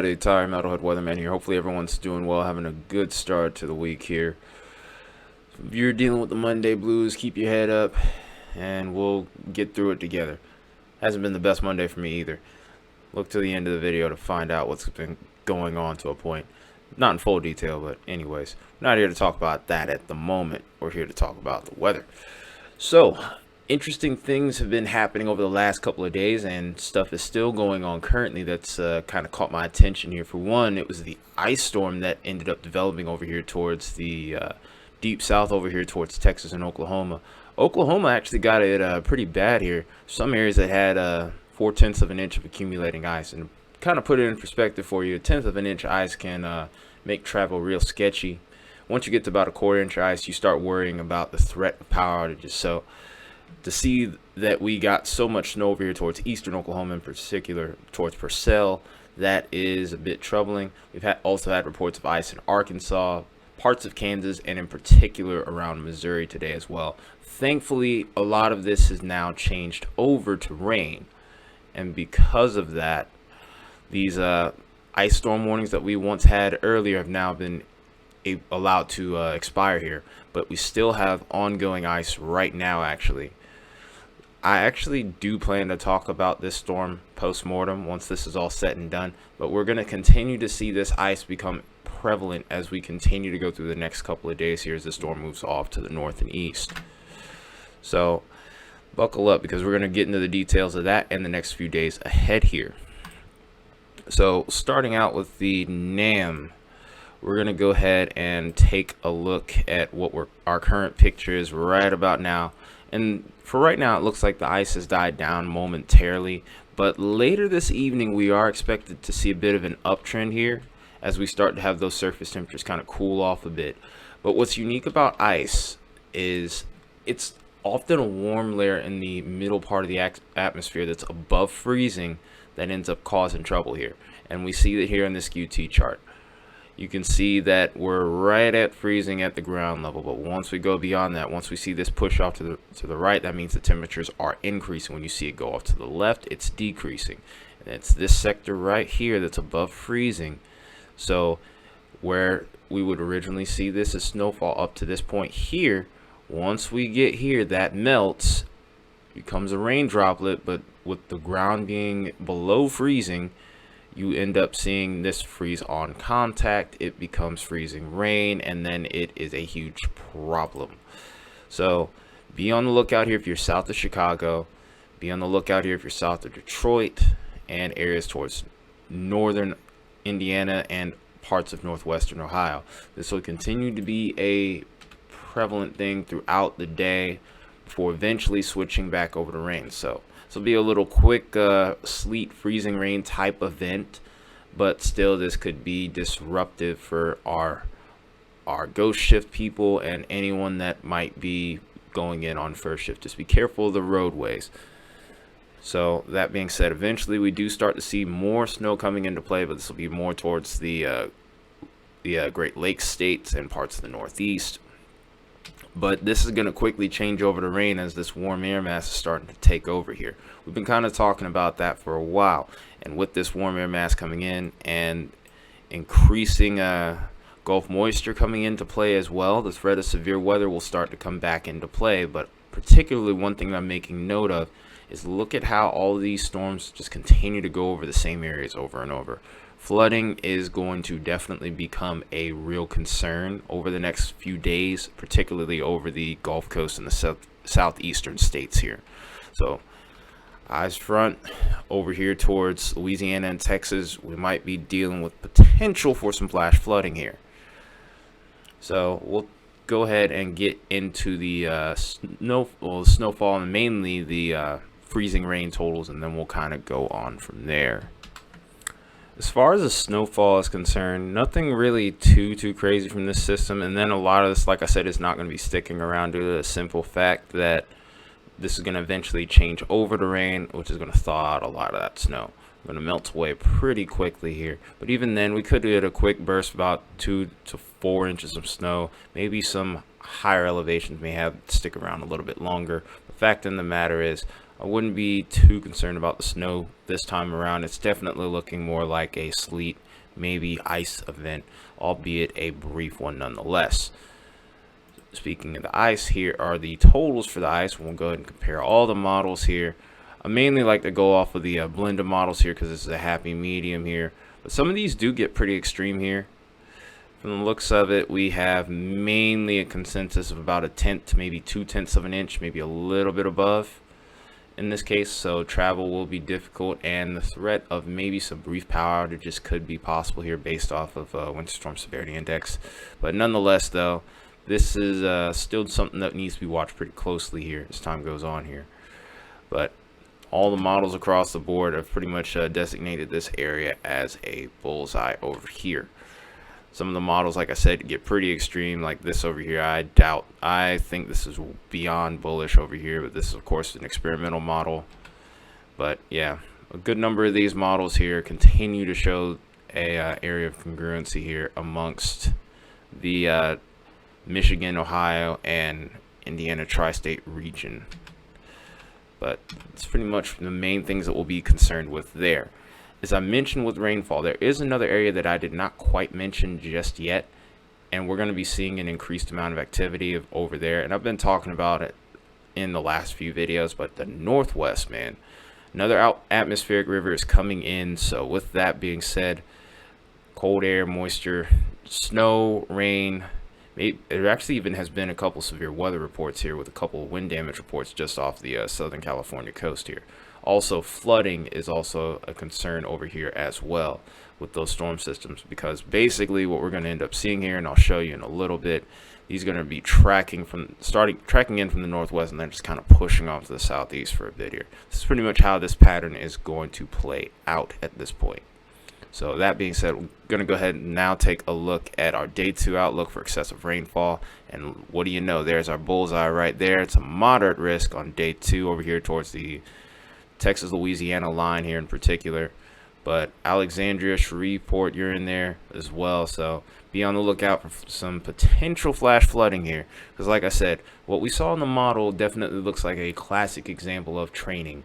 everybody, Tyre Metalhead Weatherman here. Hopefully everyone's doing well, having a good start to the week here. If you're dealing with the Monday blues, keep your head up and we'll get through it together. Hasn't been the best Monday for me either. Look to the end of the video to find out what's been going on to a point. Not in full detail, but anyways, we're not here to talk about that at the moment. We're here to talk about the weather. So, interesting things have been happening over the last couple of days, and stuff is still going on currently that's kind of caught my attention here. For one, it was the ice storm that ended up developing over here towards the deep south over here towards Texas and Oklahoma. Oklahoma actually got it pretty bad here. Some areas that had 4/10 of an inch of accumulating ice, and kind of put it in perspective for you, 1/10 of an inch ice can make travel real sketchy. Once you get to about 1/4 inch ice, you start worrying about the threat of power outages. So to see that we got so much snow over here towards eastern Oklahoma, in particular towards Purcell, that is a bit troubling. We've also had reports of ice in Arkansas, parts of Kansas, and in particular around Missouri today as well. Thankfully, a lot of this has now changed over to rain, and because of that, these ice storm warnings that we once had earlier have now been allowed to expire here. But we still have ongoing ice right now. Actually, I actually do plan to talk about this storm post-mortem once this is all said and done, but we're going to continue to see this ice become prevalent as we continue to go through the next couple of days here as the storm moves off to the north and east. So buckle up, because we're going to get into the details of that in the next few days ahead here. So starting out with the NAM, we're going to go ahead and take a look at what our current picture is right about now. And for right now, it looks like the ice has died down momentarily, but later this evening we are expected to see a bit of an uptrend here as we start to have those surface temperatures kind of cool off a bit. But what's unique about ice is it's often a warm layer in the middle part of the atmosphere that's above freezing that ends up causing trouble here. And we see that here in this QT chart. You can see that we're right at freezing at the ground level, but once we go beyond that, once we see this push off to the right, that means the temperatures are increasing. When you see it go off to the left, it's decreasing. And it's this sector right here that's above freezing. So where we would originally see this as snowfall up to this point here, once we get here, that melts, becomes a rain droplet, but with the ground being below freezing, you end up seeing this freeze on contact. It becomes freezing rain, and then it is a huge problem. So be on the lookout here if you're south of Chicago. Be on the lookout here if you're south of Detroit and areas towards northern Indiana and parts of northwestern Ohio. This will continue to be a prevalent thing throughout the day before eventually switching back over to rain. So this will be a little quick sleet, freezing rain type event, but still this could be disruptive for our ghost shift people and anyone that might be going in on first shift. Just be careful of the roadways. So that being said, eventually we do start to see more snow coming into play, but this will be more towards the Great Lakes states and parts of the Northeast. But this is going to quickly change over to rain as this warm air mass is starting to take over here. We've been kind of talking about that for a while. And with this warm air mass coming in and increasing Gulf moisture coming into play as well, the threat of severe weather will start to come back into play. But particularly one thing that I'm making note of is look at how all of these storms just continue to go over the same areas over and over. Flooding is going to definitely become a real concern over the next few days, particularly over the Gulf Coast and the southeastern states here. So eyes front over here towards Louisiana and Texas, we might be dealing with potential for some flash flooding here. So we'll go ahead and get into the snowfall and mainly the freezing rain totals, and then we'll kind of go on from there. As far as the snowfall is concerned, nothing really too crazy from this system. And then a lot of this, like I said, is not going to be sticking around due to the simple fact that this is going to eventually change over to rain, which is going to thaw out a lot of that snow. Going to melt away pretty quickly here. But even then, we could get a quick burst, about 2 to 4 inches of snow. Maybe some higher elevations may have to stick around a little bit longer. The fact of the matter is, I wouldn't be too concerned about the snow this time around. It's definitely looking more like a sleet, maybe ice event, albeit a brief one nonetheless. Speaking of the ice, here are the totals for the ice. We'll go ahead and compare all the models here. I mainly like to go off of the blended models here because this is a happy medium here. But some of these do get pretty extreme here. From the looks of it, we have mainly a consensus of about 1/10 to maybe 2/10 of an inch, maybe a little bit above in this case. So travel will be difficult, and the threat of maybe some brief power outages could be possible here based off of Winter Storm Severity Index. But nonetheless, though, this is still something that needs to be watched pretty closely here as time goes on here. But all the models across the board have pretty much designated this area as a bullseye over here. Some of the models, like I said, get pretty extreme, like this over here. I think this is beyond bullish over here, but this is, of course, an experimental model. But yeah, a good number of these models here continue to show a area of congruency here amongst the Michigan, Ohio, and Indiana tri-state region. But it's pretty much the main things that we'll be concerned with there. As I mentioned with rainfall, there is another area that I did not quite mention just yet, and we're going to be seeing an increased amount of activity over there. And I've been talking about it in the last few videos, but the Northwest, man, another atmospheric river is coming in. So with that being said, cold air, moisture, snow, rain. There actually even has been a couple severe weather reports here with a couple of wind damage reports just off the Southern California coast here. Also, flooding is also a concern over here as well with those storm systems, because basically what we're going to end up seeing here, and I'll show you in a little bit, these are going to be tracking in from the northwest and then just kind of pushing off to the southeast for a bit here. This is pretty much how this pattern is going to play out at this point. So that being said, we're going to go ahead and now take a look at our day 2 outlook for excessive rainfall. And what do you know? There's our bullseye right there. It's a moderate risk on day 2 over here towards the Texas-Louisiana line here in particular. But Alexandria, Shreveport, you're in there as well. So be on the lookout for some potential flash flooding here. Because like I said, what we saw in the model definitely looks like a classic example of training,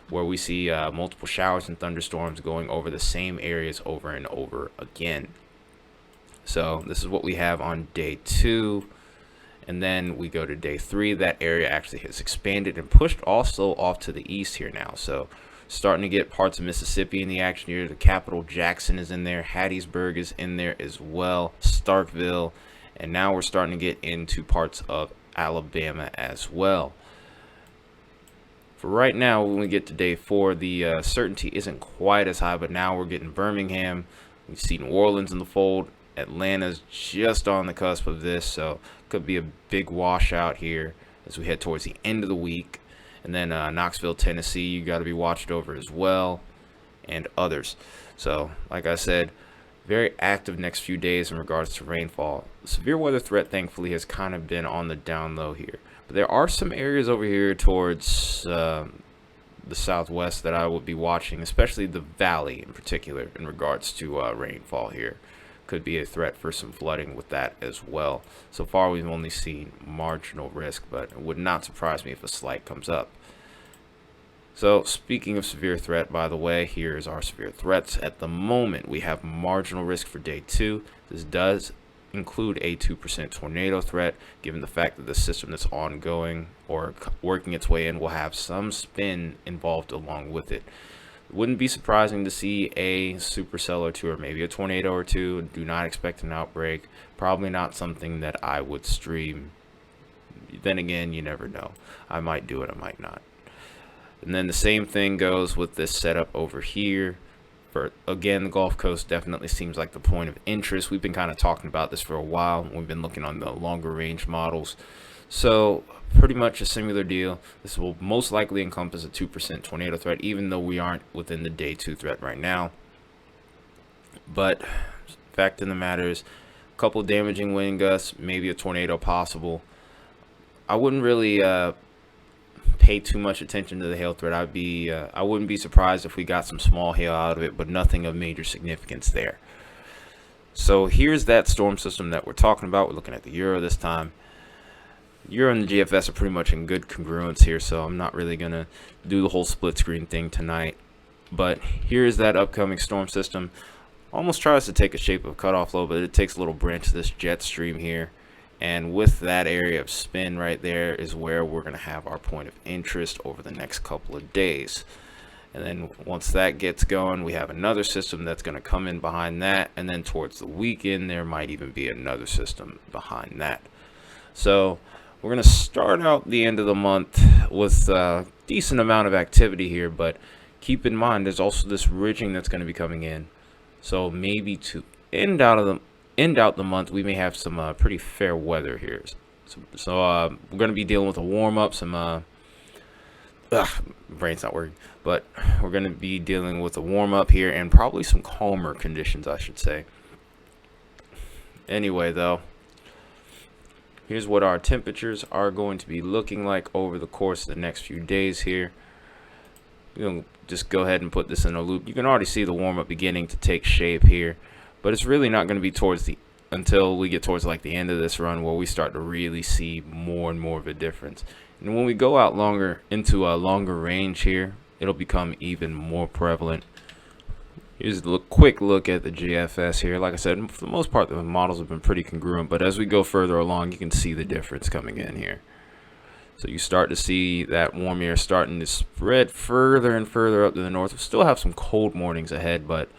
where we see multiple showers and thunderstorms going over the same areas over and over again. So this is what we have on day 2. And then we go to day 3. That area actually has expanded and pushed also off to the east here now. So starting to get parts of Mississippi in the action here. The capital, Jackson, is in there. Hattiesburg is in there as well. Starkville. And now we're starting to get into parts of Alabama as well. For right now, when we get to day 4, the certainty isn't quite as high, but now we're getting Birmingham. We see New Orleans in the fold. Atlanta's just on the cusp of this, so could be a big washout here as we head towards the end of the week. And then Knoxville, Tennessee, you got to be watched over as well, and others. So, like I said, very active next few days in regards to rainfall. The severe weather threat, thankfully, has kind of been on the down low here. But there are some areas over here towards the southwest that I would be watching, especially the valley in particular in regards to rainfall here. Could be a threat for some flooding with that as well. So far, we've only seen marginal risk, but it would not surprise me if a slight comes up. So speaking of severe threat, by the way, here's our severe threats. At the moment, we have marginal risk for day 2. This does include a 2% tornado threat, given the fact that the system that's ongoing or working its way in will have some spin involved along with it. It wouldn't be surprising to see a supercell or 2, or maybe a tornado or 2. Do not expect an outbreak. Probably not something that I would stream. Then again, you never know. I might do it, I might not. And then the same thing goes with this setup over here. For again, the Gulf Coast definitely seems like the point of interest. We've been kind of talking about this for a while. We've been looking on the longer range models. So pretty much a similar deal. This will most likely encompass a 2% tornado threat, even though we aren't within the day 2 threat right now. But fact of the matter is, a couple damaging wind gusts, maybe a tornado possible. I wouldn't really pay too much attention to the hail threat. I wouldn't be surprised if we got some small hail out of it, but nothing of major significance there. So here's that storm system that we're talking about. We're looking at the Euro this time. Euro and the GFS are pretty much in good congruence here, so I'm not really going to do the whole split screen thing tonight. But here's that upcoming storm system. almost tries to take a shape of a cutoff low, but it takes a little branch of this jet stream here. And with that area of spin right there is where we're going to have our point of interest over the next couple of days. And then once that gets going, we have another system that's going to come in behind that. And then towards the weekend, there might even be another system behind that. So we're going to start out the end of the month with a decent amount of activity here. But keep in mind, there's also this ridging that's going to be coming in. So maybe to end out the month, we may have some pretty fair weather here. So we're going to be dealing with a warm-up, brain's not working, but we're going to be dealing with a warm-up here and probably some calmer conditions, I should say. Anyway, though, here's what our temperatures are going to be looking like over the course of the next few days here. Just go ahead and put this in a loop. You can already see the warm-up beginning to take shape here, but it's really not going to be until we get towards like the end of this run where we start to really see more and more of a difference. And when we go out into a longer range here, it'll become even more prevalent. Here's a quick look at the GFS here. Like I said, for the most part, the models have been pretty congruent, but as we go further along, you can see the difference coming in here. So you start to see that warm air starting to spread further and further up to the north. We'll still have some cold mornings ahead, but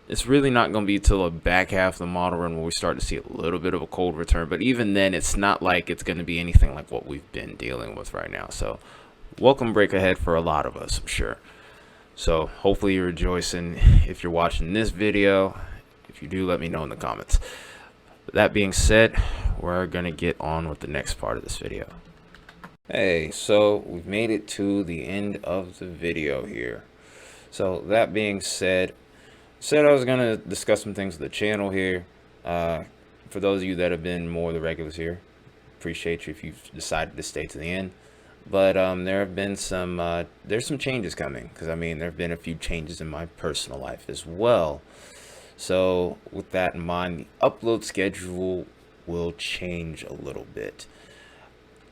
it's really not going to be till the back half of the model run where we start to see a little bit of a cold return. But even then, it's not like it's going to be anything like what we've been dealing with right now. So welcome break ahead for a lot of us, I'm sure. So hopefully you're rejoicing if you're watching this video. If you do, let me know in the comments. That being said, we're going to get on with the next part of this video. Hey, so we've made it to the end of the video here. So that being said, I was going to discuss some things with the channel here. For those of you that have been more the regulars here, appreciate you if you've decided to stay to the end. But there have been there's some changes coming, because I mean there have been a few changes in my personal life as well. So with that in mind, the upload schedule will change a little bit.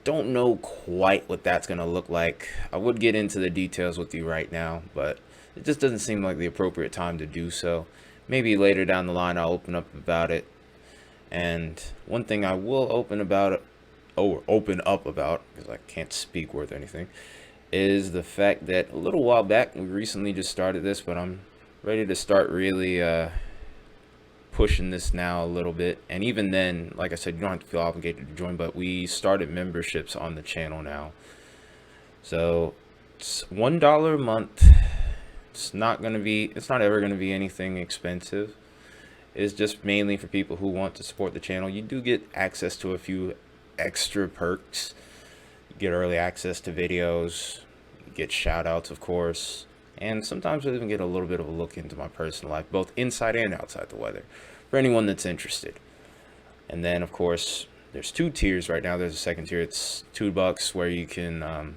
Don't know quite what that's going to look like. I would get into the details with you right now, but it just doesn't seem like the appropriate time to do so. Maybe later down the line I'll open up about it. And one thing I will open up about, because I can't speak worth anything, is the fact that a little while back, we recently just started this, but I'm ready to start really pushing this now a little bit. And even then, like I said, you don't have to feel obligated to join, but we started memberships on the channel now. So it's $1 a month. It's not ever going to be anything expensive. It's just mainly for people who want to support the channel. You do get access to a few extra perks. You get early access to videos, you get shout outs, of course, and sometimes you'll even get a little bit of a look into my personal life, both inside and outside the weather, for anyone that's interested. And then of course there's two tiers right now. There's a second tier. It's $2 where you can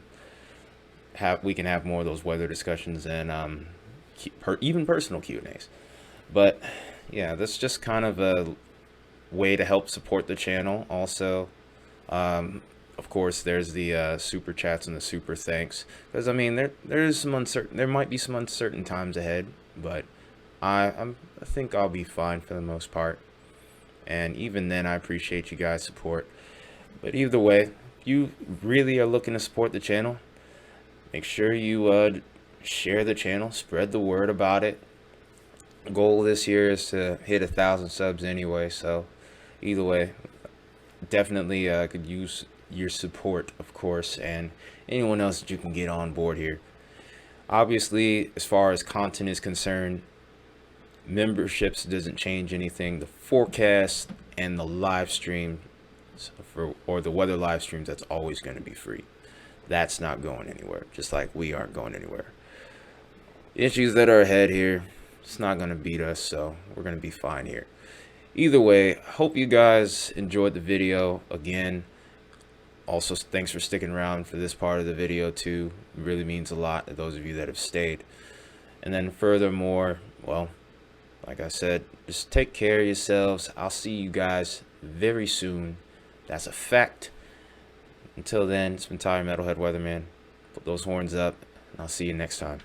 we can have more of those weather discussions and even personal Q&As. But yeah, that's just kind of a way to help support the channel. Also, of course, there's the super chats and the super thanks, because I mean there might be some uncertain times ahead, but I think I'll be fine for the most part. And even then, I appreciate you guys' support. But either way, if you really are looking to support the channel, make sure you share the channel, spread the word about it. The goal this year is to hit 1,000 subs anyway, so either way, definitely could use your support, of course, and anyone else that you can get on board here. Obviously, as far as content is concerned, memberships doesn't change anything. The forecast and the live stream or the weather live streams, that's always going to be free. That's not going anywhere, just like we aren't going anywhere. The issues that are ahead here, it's not going to beat us, so we're going to be fine here. Either way, hope you guys enjoyed the video. Again, also thanks for sticking around for this part of the video too. It really means a lot to those of you that have stayed. And then furthermore, well, like I said, just take care of yourselves. I'll see you guys very soon. That's a fact. Until then, it's been Metalhead Weatherman. Put those horns up, and I'll see you next time.